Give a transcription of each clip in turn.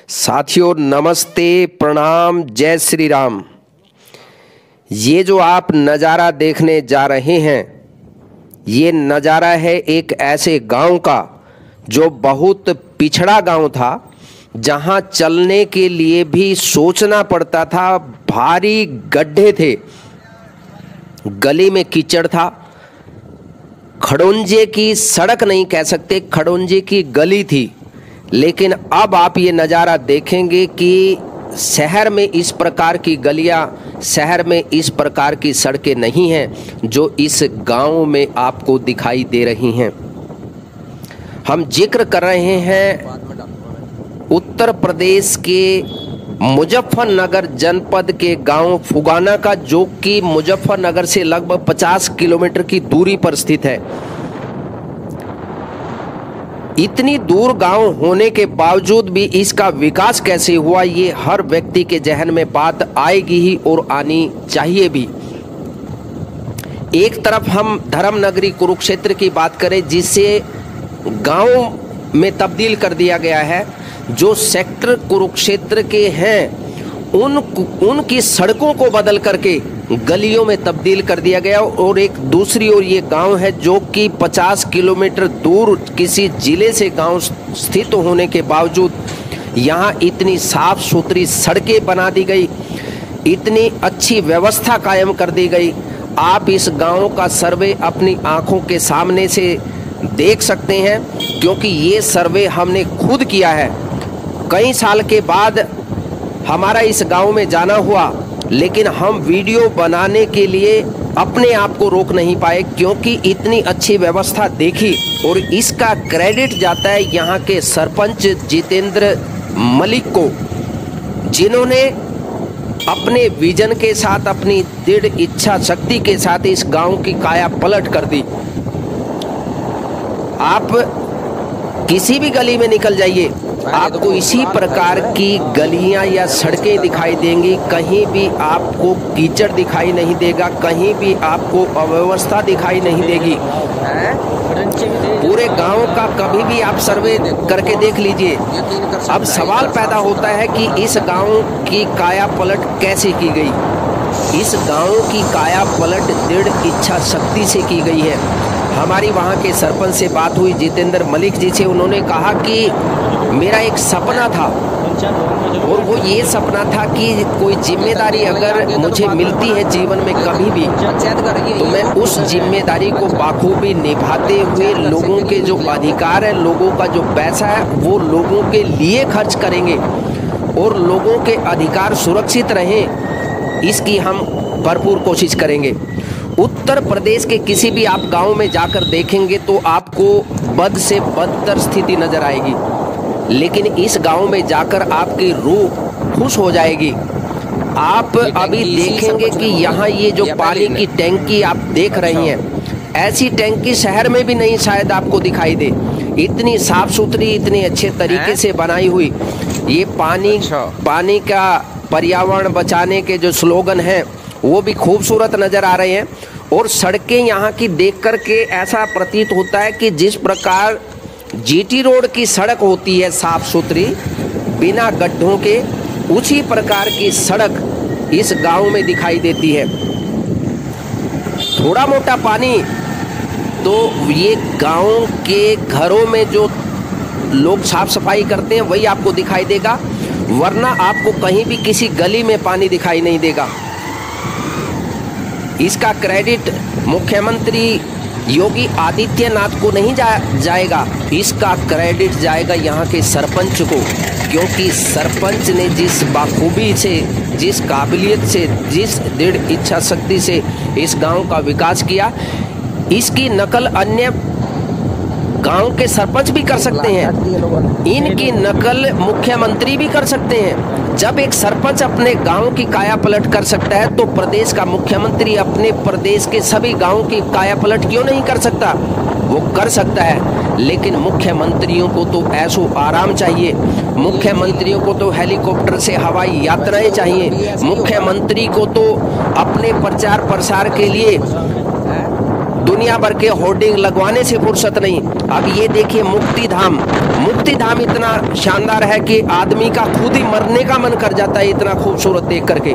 साथियों नमस्ते, प्रणाम, जय श्री राम। ये जो आप नज़ारा देखने जा रहे हैं, ये नज़ारा है एक ऐसे गांव का जो बहुत पिछड़ा गांव था, जहां चलने के लिए भी सोचना पड़ता था। भारी गड्ढे थे, गली में कीचड़ था, खड़ोंजे की सड़क नहीं कह सकते, खड़ोंजे की गली थी। लेकिन अब आप ये नज़ारा देखेंगे कि शहर में इस प्रकार की गलियां, शहर में इस प्रकार की सड़कें नहीं हैं जो इस गांव में आपको दिखाई दे रही हैं। हम जिक्र कर रहे हैं उत्तर प्रदेश के मुजफ्फरनगर जनपद के गांव फुगाना का, जो कि मुजफ्फरनगर से लगभग 50 किलोमीटर की दूरी पर स्थित है। इतनी दूर गांव होने के बावजूद भी इसका विकास कैसे हुआ, ये हर व्यक्ति के जहन में बात आएगी ही और आनी चाहिए भी। एक तरफ हम धर्म नगरी कुरुक्षेत्र की बात करें, जिसे गांव में तब्दील कर दिया गया है। जो सेक्टर कुरुक्षेत्र के हैं उनकी सड़कों को बदल करके गलियों में तब्दील कर दिया गया, और एक दूसरी ओर ये गांव है जो कि 50 किलोमीटर दूर किसी जिले से गांव स्थित होने के बावजूद यहाँ इतनी साफ सुथरी सड़कें बना दी गई, इतनी अच्छी व्यवस्था कायम कर दी गई। आप इस गांव का सर्वे अपनी आंखों के सामने से देख सकते हैं, क्योंकि ये सर्वे हमने खुद किया है। कई साल के बाद हमारा इस गांव में जाना हुआ, लेकिन हम वीडियो बनाने के लिए अपने आप को रोक नहीं पाए, क्योंकि इतनी अच्छी व्यवस्था देखी। और इसका क्रेडिट जाता है यहाँ के सरपंच जितेंद्र मलिक को, जिन्होंने अपने विजन के साथ, अपनी दृढ़ इच्छा शक्ति के साथ इस गांव की काया पलट कर दी। आप किसी भी गली में निकल जाइए, आपको इसी प्रकार की गलियां या सड़कें दिखाई देंगी। कहीं भी आपको कीचड़ दिखाई नहीं देगा, कहीं भी आपको अव्यवस्था दिखाई नहीं देगी। पूरे गांव का कभी भी आप सर्वे करके देख लीजिए। अब सवाल पैदा होता है कि इस गांव की काया पलट कैसे की गई। इस गांव की काया पलट दृढ़ इच्छा शक्ति से की गई है। हमारी वहाँ के सरपंच से बात हुई, जितेंद्र मलिक जी से। उन्होंने कहा कि मेरा एक सपना था, और वो ये सपना था कि कोई जिम्मेदारी अगर मुझे मिलती है जीवन में कभी भी, तो मैं उस जिम्मेदारी को बाखूबी निभाते हुए लोगों के जो अधिकार है, लोगों का जो पैसा है, वो लोगों के लिए खर्च करेंगे और लोगों के अधिकार सुरक्षित रहें, इसकी हम भरपूर कोशिश करेंगे। उत्तर प्रदेश के किसी भी आप गांव में जाकर देखेंगे तो आपको बद से बदतर स्थिति नजर आएगी, लेकिन इस गांव में जाकर आपकी रूह खुश हो जाएगी। आप अभी देखेंगे कि यहाँ ये जो पानी की टैंकी आप देख रही हैं, ऐसी टैंकी शहर में भी नहीं शायद आपको दिखाई दे। इतनी साफ सुथरी, इतने अच्छे तरीके से बनाई हुई ये पानी का पर्यावरण बचाने के जो स्लोगन हैं वो भी खूबसूरत नजर आ रहे हैं। और सड़कें यहाँ की देख कर के ऐसा प्रतीत होता है कि जिस प्रकार जीटी रोड की सड़क होती है साफ सुथरी बिना गड्ढों के, उसी प्रकार की सड़क इस गांव में दिखाई देती है। थोड़ा मोटा पानी तो ये गांव के घरों में जो लोग साफ सफाई करते हैं वही आपको दिखाई देगा, वरना आपको कहीं भी किसी गली में पानी दिखाई नहीं देगा। इसका क्रेडिट मुख्यमंत्री योगी आदित्यनाथ को नहीं जाएगा, इसका क्रेडिट जाएगा यहाँ के सरपंच को, क्योंकि सरपंच ने जिस बाखूबी से, जिस काबिलियत से, जिस दृढ़ इच्छा शक्ति से इस गांव का विकास किया, इसकी नकल अन्य गांव के सरपंच भी कर सकते हैं, इनकी नकल मुख्यमंत्री भी कर सकते हैं। जब एक सरपंच अपने गांव की काया पलट कर सकता है, तो प्रदेश का मुख्यमंत्री अपने प्रदेश के सभी गांव की काया पलट क्यों नहीं कर सकता? वो कर सकता है, लेकिन मुख्यमंत्रियों को तो ऐशो आराम चाहिए, मुख्यमंत्रियों को तो हेलीकॉप्टर से हवाई यात्राएं चाहिए, मुख्यमंत्री को तो अपने प्रचार प्रसार के लिए दुनिया भर के होर्डिंग लगवाने से फुर्सत नहीं। अब ये देखिए मुक्ति धाम इतना शानदार है कि आदमी का खुद ही मरने का मन कर जाता है, इतना खूबसूरत देख करके।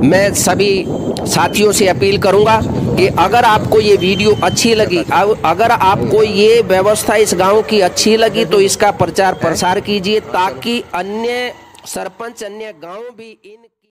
मैं सभी साथियों से अपील करूंगा कि अगर आपको ये वीडियो अच्छी लगी, अगर आपको ये व्यवस्था इस गांव की अच्छी लगी तो इसका प्रचार प्रसार कीजिए, ताकि अन्य सरपंच, अन्य गांव भी इन